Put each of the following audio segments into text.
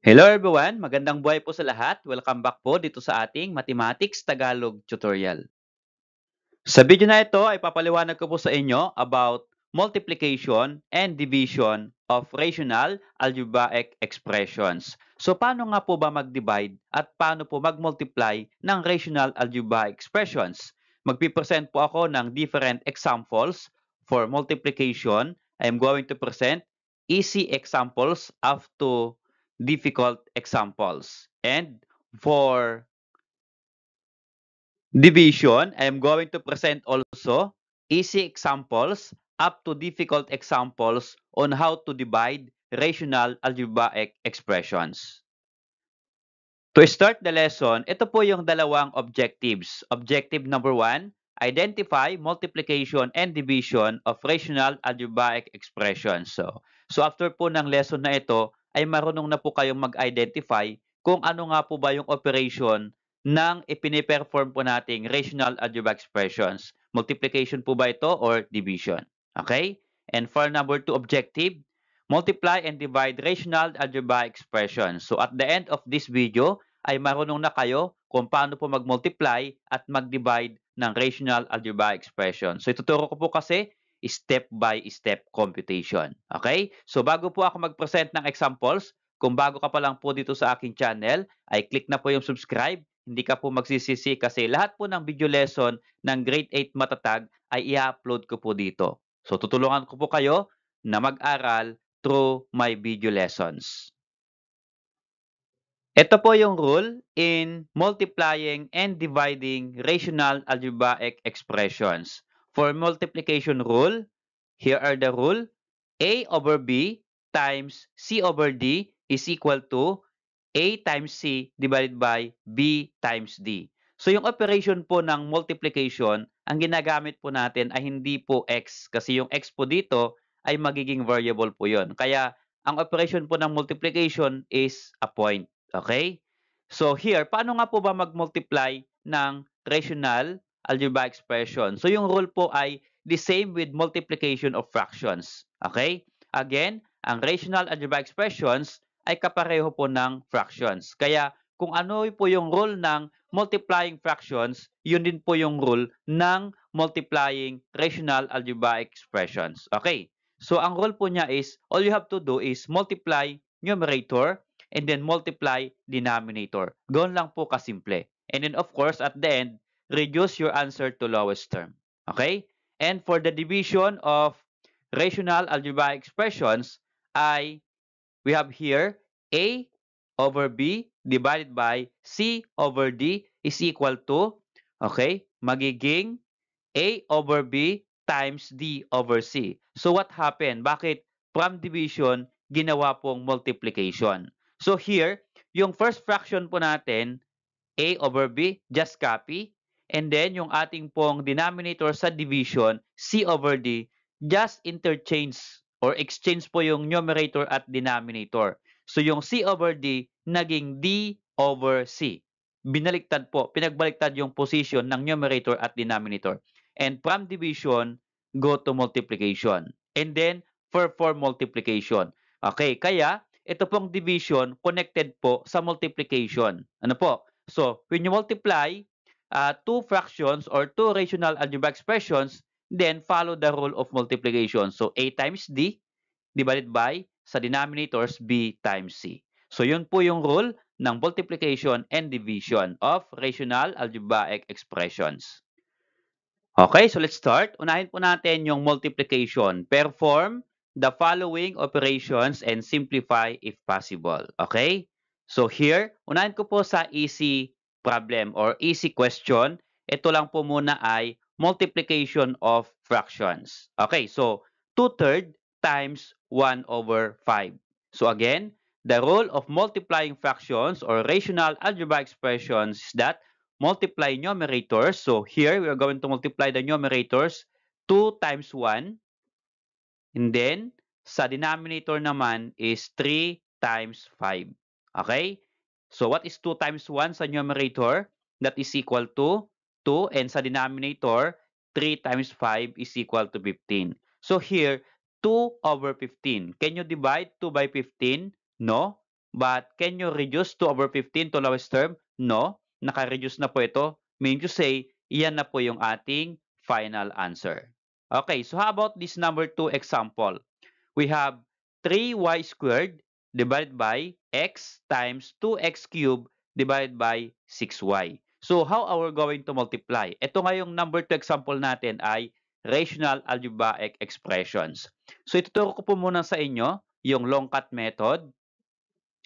Hello everyone, magandang buhay po sa lahat. Welcome back po dito sa ating Mathematics Tagalog tutorial. Sa video na ito ay papaliwanag ko po sa inyo about multiplication and division of rational algebraic expressions. So paano nga po ba mag-divide at paano po mag-multiply ng rational algebraic expressions? Magpipresent po ako ng different examples. For multiplication, I am going to present easy examples up to difficult examples. And for division, I am going to present also easy examples up to difficult examples on how to divide rational algebraic expressions. To start the lesson, ito po yung dalawang objectives. Objective number 1, identify multiplication and division of rational algebraic expressions. So after po ng lesson na ito, ay marunong na po kayong mag-identify kung ano nga po ba yung operation ng ipiniperform po nating rational algebraic expressions. Multiplication po ba ito or division? Okay? And for number 2 objective, multiply and divide rational algebraic expressions. So at the end of this video, ay marunong na kayo kung paano po mag-multiply at mag-divide ng rational algebraic expression. So ituturo ko po kasi step by step computation. Okay? So bago po ako mag-present ng examples, kung bago ka pa lang po dito sa aking channel, ay click na po yung subscribe. Hindi ka po magsisisi kasi lahat po ng video lesson ng Grade 8 Matatag ay i-upload ko po dito. So tutulungan ko po kayo na mag-aral through my video lessons. Ito po yung rule in multiplying and dividing rational algebraic expressions. For multiplication rule, here are the rule. A over B times C over D is equal to A times C divided by B times D. So yung operation po ng multiplication, ang ginagamit po natin ay hindi po X kasi yung X po dito ay magiging variable po yon. Kaya ang operation po ng multiplication is a point. Okay? So here, paano nga po ba mag-multiply ng rational algebraic expression? So yung rule po ay the same with multiplication of fractions. Okay? Again, ang rational algebraic expressions ay kapareho po ng fractions. Kaya kung ano po yung rule ng multiplying fractions, yun din po yung rule ng multiplying rational algebraic expressions. Okay? So ang rule po niya is, all you have to do is multiply numerator and then multiply denominator. Ganoon lang po kasimple. And then of course, at the end, reduce your answer to lowest term. Okay? And for the division of rational algebraic expressions, we have here A over B divided by C over D is equal to, okay, magiging A over B times D over C. So what happened? Bakit from division, ginawa pong multiplication? So here, yung first fraction po natin, A over B, just copy. And then yung ating pong denominator sa division, C over D, just interchange or exchange po yung numerator at denominator. So yung C over D, naging D over C. Binaliktad po, pinagbaliktad yung position ng numerator at denominator. And from division, go to multiplication. And then, for multiplication. Okay, kaya ito pong division connected po sa multiplication. Ano po? So, when you multiply two fractions or two rational algebraic expressions, then follow the rule of multiplication. So, A times D divided by sa denominators B times C. So, yun po yung rule ng multiplication and division of rational algebraic expressions. Okay, so let's start. Unahin po natin yung multiplication. Perform the following operations and simplify if possible. Okay? So here, unahin ko po sa easy problem or easy question. Ito lang po muna ay multiplication of fractions. Okay, so 2/3 times 1 over 5. So again, the rule of multiplying fractions or rational algebraic expressions is that multiply numerators. So here, we are going to multiply the numerators 2 times 1. And then, sa denominator naman is 3 times 5. Okay? So what is 2 times 1 sa numerator? That is equal to 2. And sa denominator, 3 times 5 is equal to 15. So here, 2 over 15. Can you divide 2 by 15? No. But can you reduce 2 over 15 to lowest term? No. Naka-reduce na po ito. Meaning to say, iyan na po yung ating final answer. Okay, so how about this number 2 example? We have 3y squared divided by x times 2x cubed divided by 6y. So how are we going to multiply? Ito nga yung number 2 example natin ay rational algebraic expressions. So ituturo ko po muna sa inyo yung long cut method.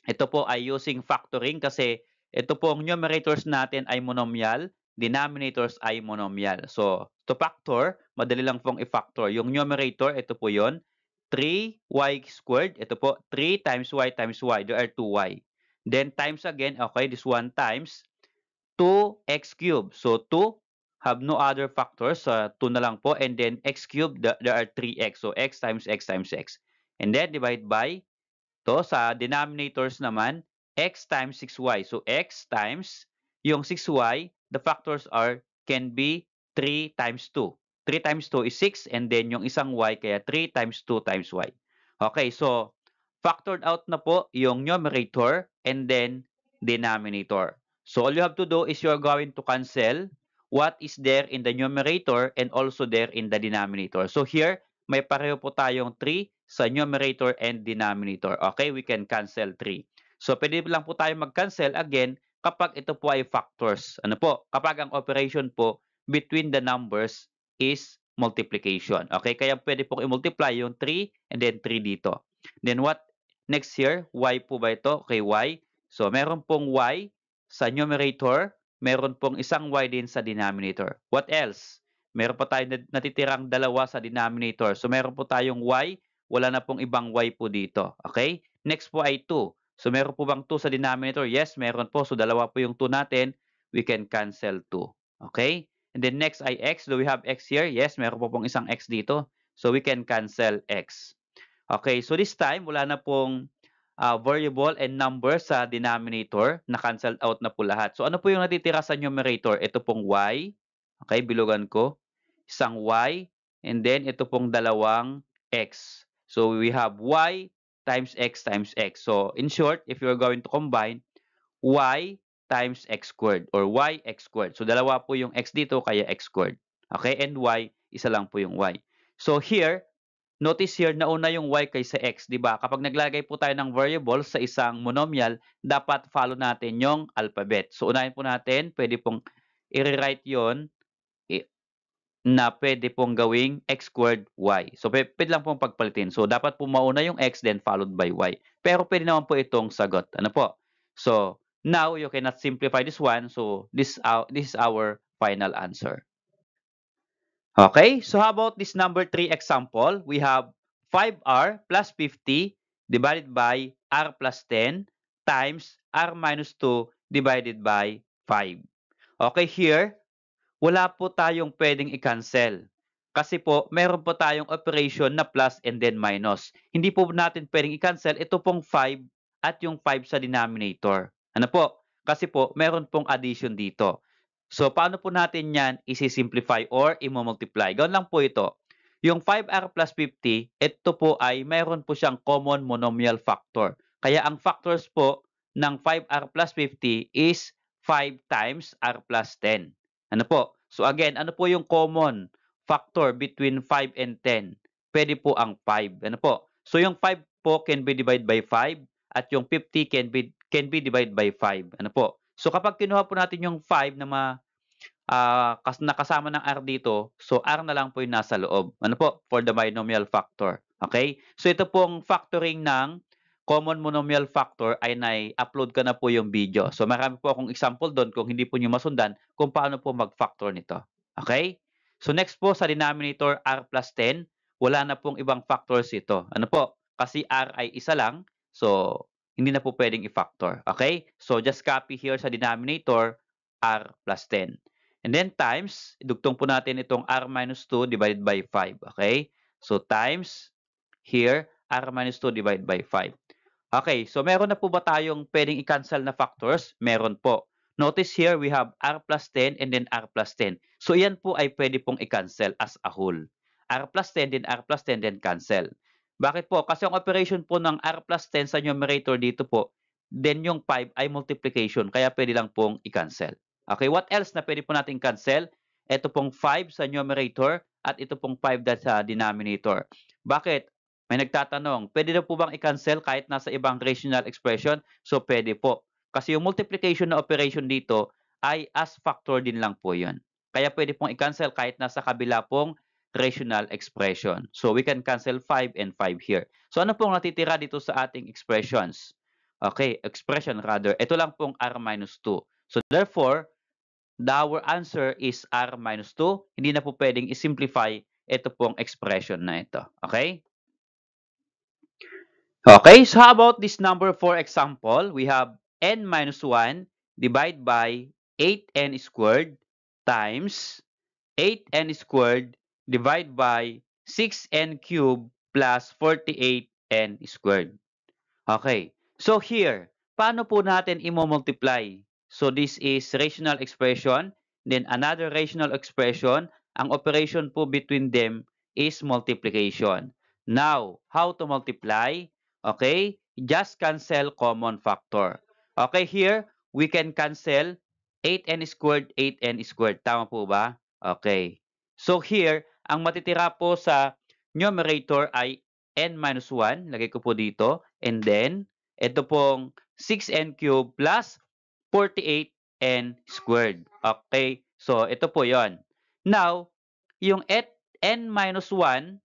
Ito po ay using factoring kasi ito pong numerators natin ay monomial, denominators ay monomial. So, to factor, madali lang pong i-factor. Yung numerator, ito po yon 3y squared, ito po, 3 times y times y, there are 2y. Then times again, okay, this one times 2x cubed. So, 2 have no other factors, 2 na lang po. And then x cubed, there are 3x. So, x times x times x. And then divide by to sa denominators naman, x times 6y. So, x times yung 6y, the factors can be 3 times 2. 3 times 2 is 6 and then yung isang y, kaya 3 times 2 times y. Okay, so factored out na po yung numerator and then denominator. So, all you have to do is you're going to cancel what is there in the numerator and also there in the denominator. So, here, may pareho po tayong 3 sa numerator and denominator. Okay, we can cancel 3. So, pwede lang po tayo mag-cancel again kapag ito po ay factors. Ano po? Kapag ang operation po between the numbers is multiplication. Okay, kaya pwede pong i-multiply yung 3 and then 3 dito. Then what next here? Y po ba ito? Okay, Y. So, meron pong Y sa numerator, meron pong isang Y din sa denominator. What else? Meron pa tayong natitirang dalawa sa denominator. So, meron po tayong Y, wala na pong ibang y po dito. Okay? Next po ay 2. So, meron po bang 2 sa denominator? Yes, meron po. So, dalawa po yung 2 natin. We can cancel 2. Okay? And then next ay x. Do we have x here? Yes, meron po pong isang x dito. So, we can cancel x. Okay, so this time, wala na pong variable and number sa denominator. Na-cancel out na po lahat. So, ano po yung natitira sa numerator? Ito pong y. Okay, bilugan ko. Isang y. And then, ito pong dalawang x. So, we have y times x times x. So, in short, if you're going to combine, y times x squared or yx squared. So, dalawa po yung x dito, kaya x squared. Okay, and y, isa lang po yung y. So, here, notice here, nauna yung y kaysa x, di ba? Kapag naglagay po tayo ng variable sa isang monomial, dapat follow natin yung alphabet. So, unahin po natin, pwede pong i-rewrite yon na pwede pong gawing x squared y. So, pwede lang pong pagpalitin. So, dapat po mauna yung x then followed by y. Pero pwede naman po itong sagot. Ano po? So, now you cannot simplify this one. So, this is our final answer. Okay, so how about this number 3 example? We have 5r plus 50 divided by r plus 10 times r minus 2 divided by 5. Okay, here, wala po tayong pwedeng i-cancel. Kasi po, meron po tayong operation na plus and then minus. Hindi po natin pwedeng i-cancel ito pong 5 at yung 5 sa denominator. Ano po? Kasi po, meron pong addition dito. So, paano po natin yan isi-simplify or i-multiply? Gawin lang po ito. Yung 5r plus 50, ito po ay meron po siyang common monomial factor. Kaya ang factors po ng 5r plus 50 is 5 times r plus 10. Ano po? So again, ano po yung common factor between 5 and 10? Pwede po ang 5. Ano po? So yung 5 po can be divided by 5 at yung 50 can be divided by 5. Ano po? So kapag kinuha po natin yung 5 na nakasama ng r dito, so r na lang po yung nasa loob. Ano po? For the binomial factor. Okay? So ito pong factoring ng common monomial factor ay nai-upload ko na po yung video. So marami po akong example doon kung hindi po nyo masundan kung paano po mag-factor nito. Okay? So next po sa denominator r plus 10, wala na pong ibang factors ito. Ano po? Kasi r ay isa lang, so hindi na po pwedeng i-factor. Okay? So just copy here sa denominator r plus 10. And then times, idugtong po natin itong r minus 2 divided by 5. Okay? So times here, r minus 2 divided by 5. Okay, so meron na po ba tayong pwedeng i-cancel na factors? Meron po. Notice here, we have r plus 10 and then r plus 10. So yan po ay pwede pong i-cancel as a whole. R plus 10, then r plus 10, then cancel. Bakit po? Kasi ang operation po ng r plus 10 sa numerator dito po, then yung 5 ay multiplication, kaya pwede lang pong i-cancel. Okay, what else na pwede po natin cancel? Ito pong 5 sa numerator at ito pong 5 sa denominator. Bakit? May nagtatanong, pwede na po bang i-cancel kahit nasa ibang rational expression? So, pwede po. Kasi yung multiplication na operation dito ay as factor din lang po yun. Kaya pwede pong i-cancel kahit nasa kabila pong rational expression. So, we can cancel 5 and 5 here. So, ano pong natitira dito sa ating expressions? Okay, expression rather. Ito lang pong r minus 2. So, therefore, our answer is r minus 2. Hindi na po pwedeng i-simplify ito pong expression na ito. Okay? Okay, so how about this number 4 example? We have n minus 1 divided by 8n squared times 8n squared divided by 6n cubed plus 48n squared. Okay. So here, paano po natin i-multiply? So this is rational expression, then another rational expression. Ang operation po between them is multiplication. Now, how to multiply? Okay, just cancel common factor. Okay, here, we can cancel 8n squared, 8n squared. Tama po ba? Okay. So here, ang matitira po sa numerator ay n minus 1. Lagay ko po dito. And then, ito pong 6n cubed plus 48n squared. Okay? So, ito po yon. Now, yung n minus 1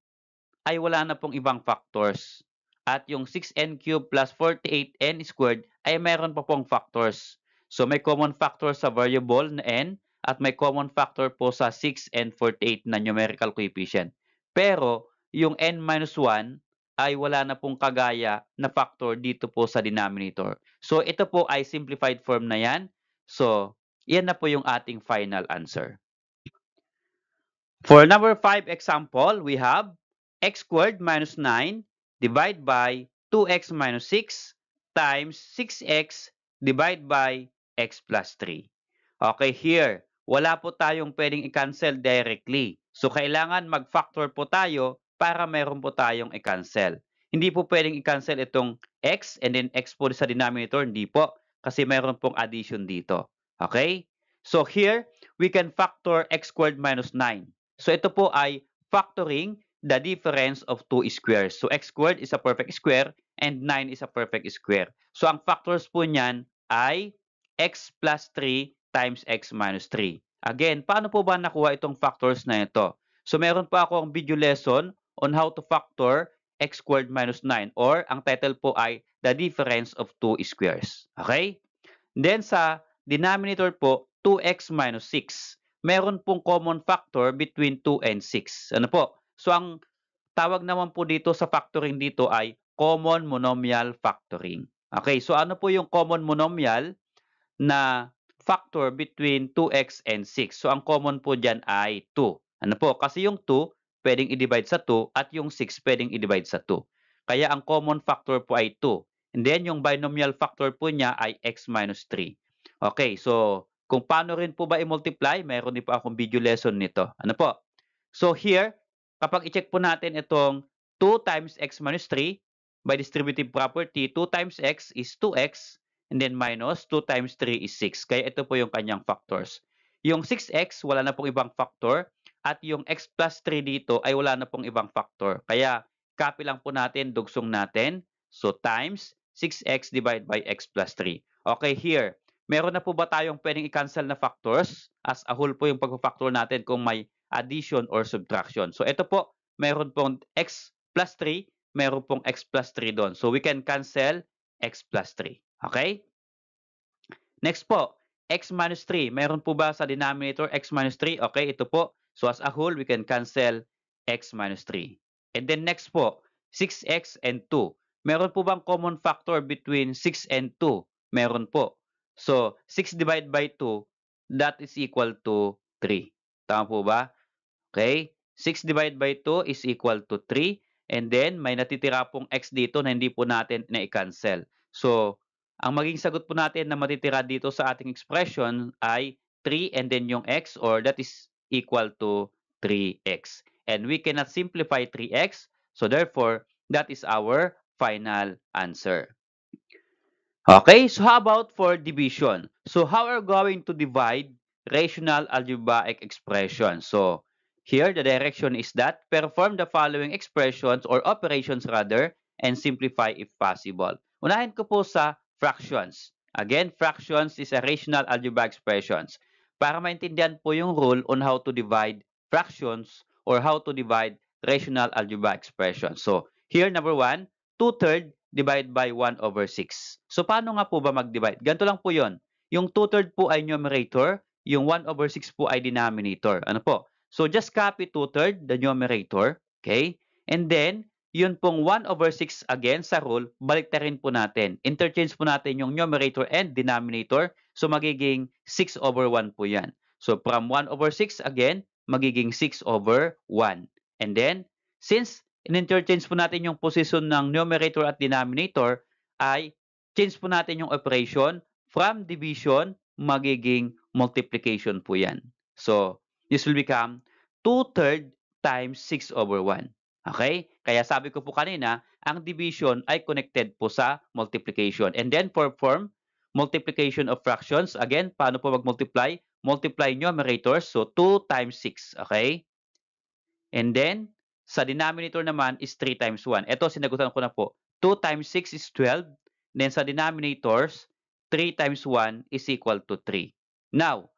ay wala na pong ibang factors. At yung 6n cubed plus 48n squared ay meron pa pong factors. So, may common factor sa variable na n at may common factor po sa 6 and 48 na numerical coefficient. Pero, yung n minus 1 ay wala na pong kagaya na factor dito po sa denominator. So, ito po ay simplified form na yan. So, yan na po yung ating final answer. For number 5 example, we have x squared minus 9 divided by 2x minus 6 times 6x divided by x plus 3. Okay, here, wala po tayong pwedeng i-cancel directly. So, kailangan mag-factor po tayo para meron po tayong i-cancel. Hindi po pwedeng i-cancel itong x and then x po sa denominator. Hindi po, kasi meron pong addition dito. Okay? So, here, we can factor x squared minus 9. So, ito po ay factoring the difference of two squares. So, x squared is a perfect square and 9 is a perfect square. So, ang factors po niyan ay x plus 3 times x minus 3. Again, paano po ba nakuha itong factors na ito? So, meron po akong video lesson on how to factor x squared minus 9 or ang title po ay the difference of two squares. Okay? Then, sa denominator po, 2x minus 6. Meron pong common factor between 2 and 6. Ano po? So, ang tawag naman po dito sa factoring dito ay common monomial factoring. Okay, so ano po yung common monomial na factor between 2x and 6? So, ang common po dyan ay 2. Ano po? Kasi yung 2, pwedeng i-divide sa 2 at yung 6 pwedeng i-divide sa 2. Kaya ang common factor po ay 2. And then, yung binomial factor po niya ay x minus 3. Okay, so kung paano rin po ba i-multiply, mayroon din po akong video lesson nito. Ano po? So here, kapag i-check po natin itong 2 times x minus 3, by distributive property, 2 times x is 2x, and then minus 2 times 3 is 6. Kaya ito po yung kanyang factors. Yung 6x, wala na pong ibang factor, at yung x plus 3 dito ay wala na pong ibang factor. Kaya copy lang po natin, dugsong natin. So times 6x divided by x plus 3. Okay, here, meron na po ba tayong pwedeng i-cancel na factors? As a whole po yung pag-factor natin kung may addition or subtraction. So ito po, meron pong x plus 3, meron pong x plus 3 doon. So we can cancel x plus 3. Okay? Next po, x minus 3. Meron po ba sa denominator x minus 3? Okay, ito po. So as a whole, we can cancel x minus 3. And then next po, 6x and 2. Meron po bang common factor between 6 and 2? Meron po. So, 6 divided by 2, that is equal to 3. Tama po ba? Okay? 6 divided by 2 is equal to 3. And then, may natitira pong x dito na hindi po natin na-cancel. So, ang maging sagot po natin na matitira dito sa ating expression ay 3 and then yung x or that is equal to 3x. And we cannot simplify 3x. So, therefore, that is our final answer. Okay, so how about for division? So how are we going to divide rational algebraic expressions? So here the direction is that perform the following expressions or operations rather and simplify if possible. Unahin ko po sa fractions. Again, fractions is a rational algebra expressions. Para maintindihan po yung rule on how to divide fractions or how to divide rational algebra expressions. So here number 1, 2/3 divide by 1/6. So, paano nga po ba mag-divide? Ganito lang po yon. Yung 2/3 po ay numerator, yung 1/6 po ay denominator. Ano po? So, just copy 2/3, the numerator. Okay? And then, yun pong 1/6 again sa rule, baliktarin po natin. Interchange po natin yung numerator and denominator. So, magiging 6/1 po yan. So, from 1/6 again, magiging 6/1. And then, since in-interchange po natin yung position ng numerator at denominator, ay change po natin yung operation from division magiging multiplication po yan. So, this will become 2/3 times 6/1. Okay? Kaya sabi ko po kanina, ang division ay connected po sa multiplication. And then for form, multiplication of fractions, again, paano po mag-multiply? Multiply numerators, so 2 times 6. Okay? And then, sa denominator naman is 3 times 1. Ito, sinagutan ko na po. 2 times 6 is 12. Then sa denominators, 3 times 1 is equal to 3. Now,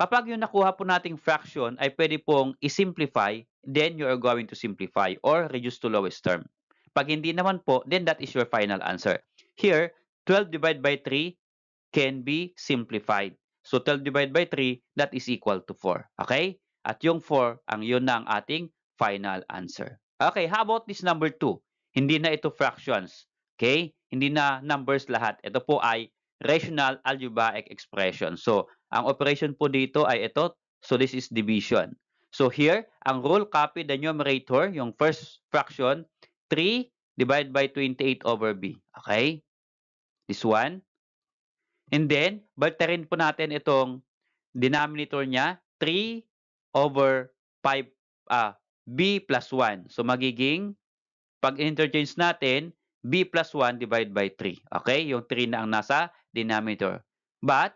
kapag yung nakuha po nating fraction ay pwede pong i-simplify, then you are going to simplify or reduce to lowest term. Pag hindi naman po, then that is your final answer. Here, 12 divided by 3 can be simplified. So 12 divided by 3, that is equal to 4. Okay? At yung 4, ang yun na ang ating final answer. Okay, how about this number 2? Hindi na ito fractions. Okay? Hindi na numbers lahat. Ito po ay rational algebraic expression. So, ang operation po dito ay ito. So, this is division. So, here, ang rule, copy the numerator, yung first fraction, 3 divided by 28/b. Okay? This one. And then, baliktarin po natin itong denominator niya, 3/5 b plus 1. So, magiging, pag interchange natin, b plus 1 divided by 3. Okay? Yung 3 na ang nasa denominator. But,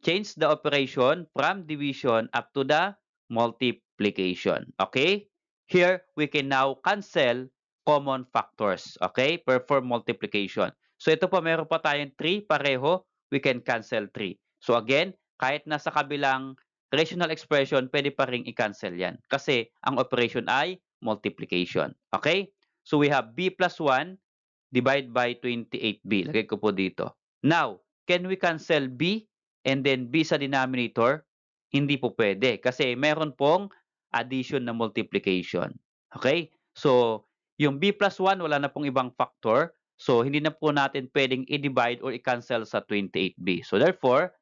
change the operation from division up to the multiplication. Okay? Here, we can now cancel common factors. Okay? Perform multiplication. So, ito po, meron pa tayong 3 pareho. We can cancel 3. So, again, kahit nasa kabilang rational expression, pwede pa rin i-cancel yan. Kasi, ang operation ay multiplication. Okay? So, we have b plus 1 divide by 28b. Lagay ko po dito. Now, can we cancel b and then b sa denominator? Hindi po pwede kasi meron pong addition na multiplication. Okay? So, yung b plus 1, wala na pong ibang factor. So, hindi na po natin pwedeng i-divide or i-cancel sa 28b. So, therefore,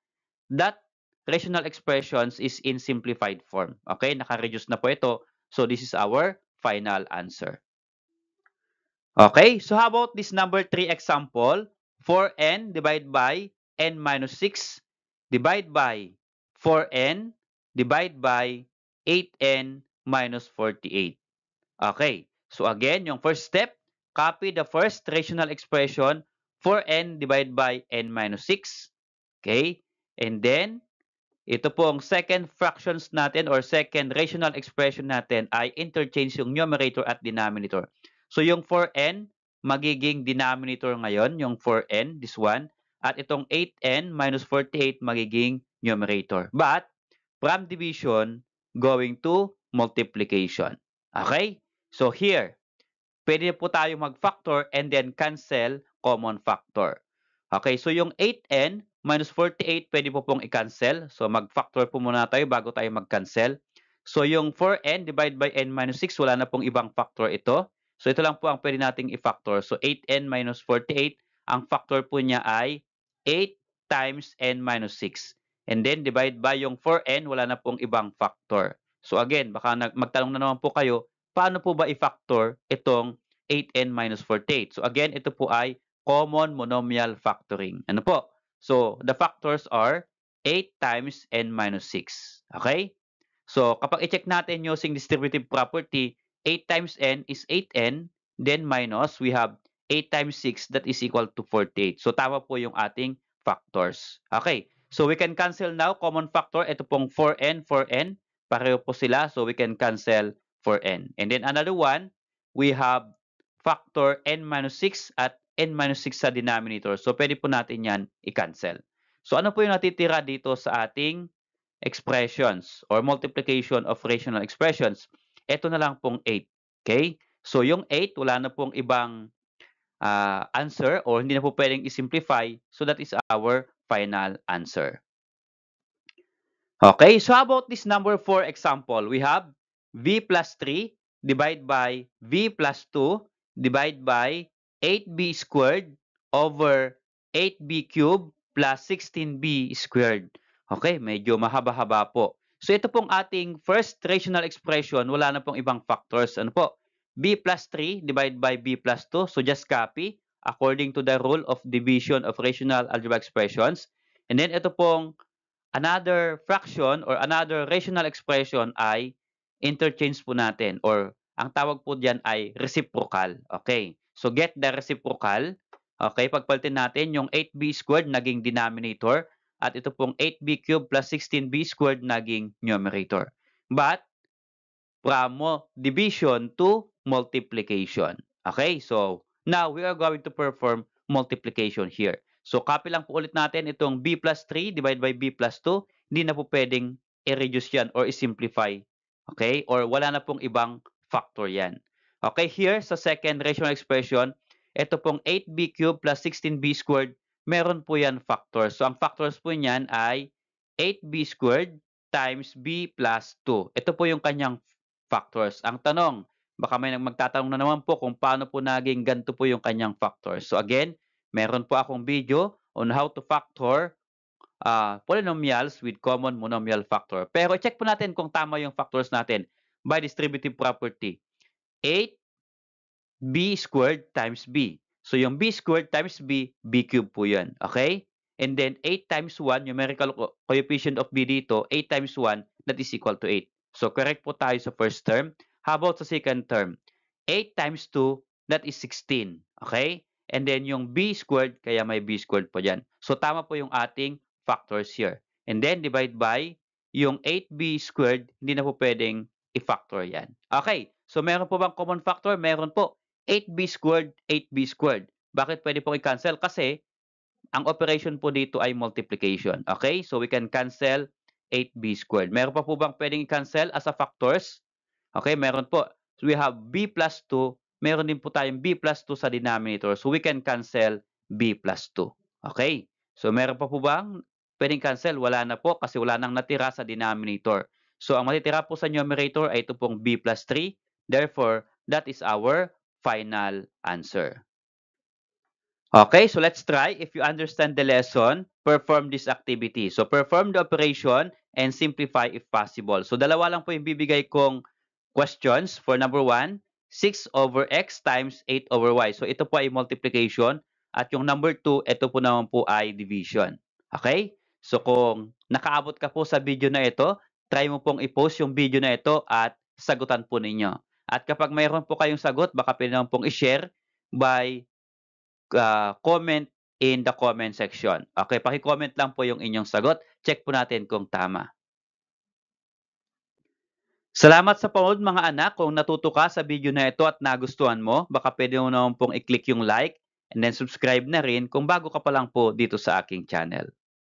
that rational expressions is in simplified form. Okay? Naka-reduce na po ito. So, this is our final answer. Okay, so how about this number 3 example? 4n divided by n minus 6 divide by 4n divide by 8n minus 48. Okay, so again, yung first step, copy the first rational expression 4n divided by n minus 6. Okay, and then ito pong second fractions natin or second rational expression natin ay interchange yung numerator at denominator. So yung 4n, magiging denominator ngayon, yung 4n, this one. At itong 8n minus 48 magiging numerator. But, from division, going to multiplication. Okay? So here, pwede po tayo mag-factor and then cancel common factor. Okay, so yung 8n minus 48, pwede po pong i-cancel. So mag-factor po muna tayo bago tayo mag-cancel. So yung 4n divided by n minus 6, wala na pong ibang factor ito. So ito lang po ang pwede nating i-factor. So 8n minus 48, ang factor po niya ay 8 times n minus 6. And then divide by yung 4n, wala na pong ibang factor. So again, baka magtanong na naman po kayo, paano po ba i-factor itong 8n minus 48? So again, ito po ay common monomial factoring. Ano po? So, the factors are 8 times n minus 6. Okay? So, kapag i-check natin using distributive property, 8 times n is 8n, then minus, we have 8 times 6, that is equal to 48. So tama po yung ating factors. Okay, so we can cancel now. Common factor, ito pong 4n, 4n. Pareho po sila, so we can cancel 4n. And then another one, we have factor n minus 6 at n minus 6 sa denominator. So pwede po natin yan i-cancel. So ano po yung natitira dito sa ating expressions or multiplication of rational expressions? Ito na lang pong 8. Okay? So yung 8, wala na pong ibang answer or hindi na po pwedeng i-simplify. So that is our final answer. Okay, so how about this number 4 example? We have v plus 3 divided by v plus 2 divided by 8b squared over 8b cubed plus 16b squared. Okay, medyo mahaba-haba po. So ito pong ating first rational expression, wala na pong ibang factors. Ano po? B plus 3 divided by B plus 2. So just copy according to the rule of division of rational algebra expressions. And then ito pong another fraction or another rational expression ay interchange po natin or ang tawag po diyan ay reciprocal. Okay. So get the reciprocal. Okay, pagpalitin natin yung 8b squared naging denominator at ito pong 8b cubed plus 16b squared naging numerator. But from division to multiplication. Okay, so now we are going to perform multiplication here. So copy lang po ulit natin itong b plus 3 divided by b plus 2. Hindi na po pwedeng i-reduce yan or i-simplify. Okay, or wala na pong ibang factor yan. Okay, here sa second rational expression, ito pong 8b cubed plus 16b squared, meron po yan factors. So ang factors po niyan ay 8b squared times b plus 2. Ito po yung kanyang factors. Ang tanong, baka may magtatanong na naman po kung paano po naging ganito po yung kanyang factors. So again, meron po akong video on how to factor polynomials with common monomial factor. Pero check po natin kung tama yung factors natin by distributive property. 8b squared times b. So yung b squared times b, b cubed po yan. Okay? And then 8 times 1, numerical coefficient of b dito, 8 times 1, that is equal to 8. So correct po tayo sa first term. How about sa second term? 8 times 2, that is 16. Okay? And then yung b squared, kaya may b squared po dyan. So tama po yung ating factors here. And then divide by yung 8b squared, hindi na po pwedeng i-factor yan. Okay, so meron po bang common factor? Meron po. 8b squared, 8b squared. Bakit pwede pong i-cancel? Kasi ang operation po dito ay multiplication. Okay, so we can cancel 8b squared. Meron pa po bang pwedeng i-cancel as a factors? Okay, meron po. So we have b plus 2. Meron din po tayong b plus 2 sa denominator. So we can cancel b plus 2. Okay, so meron pa po bang pwedeng cancel? Wala na po kasi wala nang natira sa denominator. So ang matitira po sa numerator ay ito pong b plus 3. Therefore, that is our final answer. Okay, so let's try. If you understand the lesson, perform this activity. So perform the operation and simplify if possible. So dalawa lang po yung bibigay kong questions. For number 1, 6 over x times 8 over y. So ito po ay multiplication. At yung number 2, ito po naman po ay division. Okay? So kung nakaabot ka po sa video na ito, try mo pong i-post yung video na ito at sagutan po ninyo. At kapag mayroon po kayong sagot, baka pwede naman pong i-share by comment in the comment section. Okay, paki-comment lang po yung inyong sagot. Check po natin kung tama. Salamat sa panood mga anak. Kung natuto ka sa video na ito at nagustuhan mo, baka pwede mo naman pong i-click yung like and then subscribe na rin kung bago ka pa lang po dito sa aking channel.